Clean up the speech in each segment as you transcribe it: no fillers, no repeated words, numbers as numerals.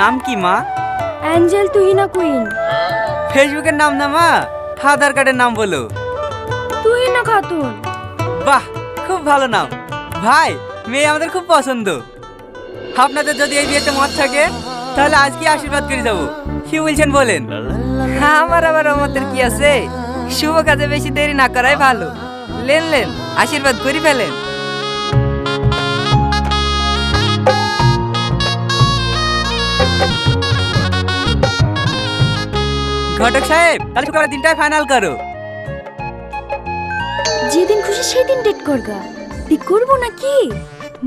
নাম কি মা? Angel Tuhina queen. ফেসবুকের নাম না মা, আধার কার্ডের নাম বলো। তুহিনা খাতুন। বাহ, খুব ভালো নাম। ভাই, মেয়ে আমাদের খুব পছন্দ। আপনাদের যদি এই বিয়েতে মত থাকে তাহলে আজকে আশীর্বাদ করে যাবো। কি বলছেন বলেন? আমার আবার আমাদের কি আছে, শুভ কাজে বেশি দেরি না করাই ভালো। লেন লেন, আশীর্বাদ করি ফেলেন। ঘটক সাহেব, তাহলে শুক্রবার দিনটাই ফাইনাল করো। যেদিন খুশি সেদিন ডেট করগা। তুই করবো নাকি?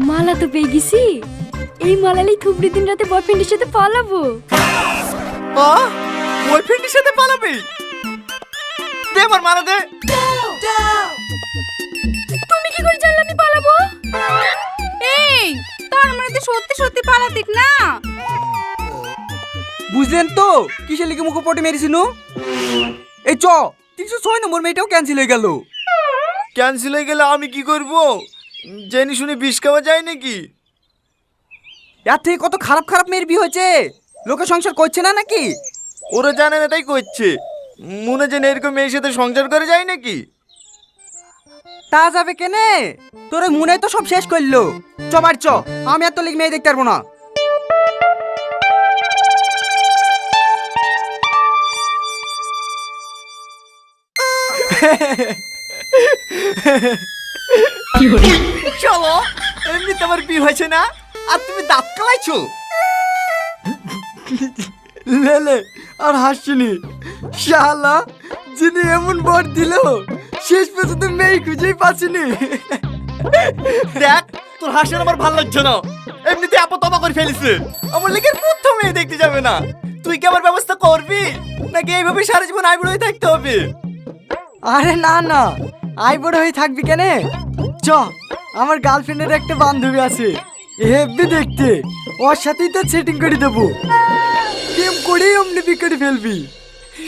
মালা তো পেয়ে গেছি। এই মালালি থুবড়ি দিন রাতে বয়ফ্রেন্ডের সাথে পালাবো। বয়ফ্রেন্ডের সাথে পালাবি? দে আমার মালা দে। তুমি কি করে জানলে আমি পালাবো? এই, তার মানে তুই সত্যি সত্যি পালাতিক না? বুঝলেন তো কিসের লিখে মুখে পটে মেরেছিনু? এই 306 নম্বর মেয়েটাও ক্যান্সেল হয়ে গেল। ক্যান্সেল হয়ে গেলে আমি কি করব? জেনে শুনে বিষ খাওয়া যায় নাকি? এর থেকে কত খারাপ খারাপ মেয়ের বিয়ে হয়েছে, লোকে সংসার করছে না নাকি? ওরা জানে না তাই করছে। মনে জেনে এরকম মেয়ের সাথে সংসার করে যায় নাকি? তা যাবে কেনে? তোর ওই মনে তো সব শেষ করলো। বাড়ি আমি আর তো লিখ মেয়ে দেখতে পারবো না। চলো, এমনি তোমার বিয়ে হয়েছে না আর তুমি দাঁত কালাইছো। লেলে আর হাসছিনি। শালা যিনি এমন বর দিল, শেষ পর্যন্ত মেয়ে খুঁজেই পাচ্ছিনি। দেখ, তোর হাসির আমার ভালো লাগছে না। এমনিতে আপা তবা করে ফেলিছে। আমার লেগে প্রথম মেয়ে দেখতে যাবে না। তুই কি আমার ব্যবস্থা করবি নাকি এইভাবে সারা জীবন আইবুড়ো হয়ে থাকতে হবে? আরে না না, আই বড় হয়ে থাকবি কেনে? আমার গার্লফ্রেন্ডের একটা বান্ধবী আছে, হেব্বি দেখতে। ওর সাথেই তো সেটিং করে দেবো। প্রেম করেই অমনি বিকেটে ফেলবি।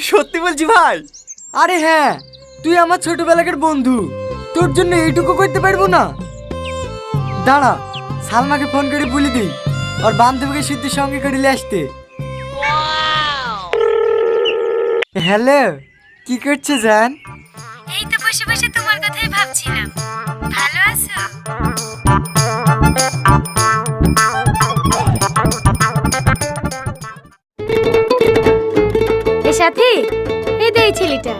সত্যি বলছি ভাই? আরে হ্যাঁ, তুই আমার ছোটবেলাকার বন্ধু, তোর জন্য এইটুকু করতে পারবো না? দাঁড়া, সালমাকে ফোন করে বলে দিই আর বান্ধবীকে সিদ্ধির সঙ্গে করে নিয়ে আসতে। হ্যালো, কি করছে জান? এই তো বসে বসে তোমার কথাই ভাবছিলাম। ভালো আছো? এ সাথী, এই দে এই ছেলেটা।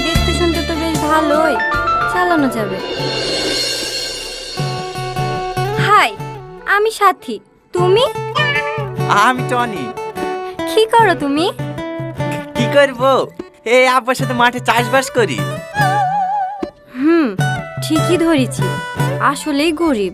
দেখতে শুনতে তো বেশ ভালোই, চালানো যাবে। হাই, আমি সাথী। তুমি? আমি টনি। কি করো তুমি? কি করবো, এই আব্বার সাথে মাঠে চাষবাস করি। ঠিকই ধরেছি, আসলেই গরিব।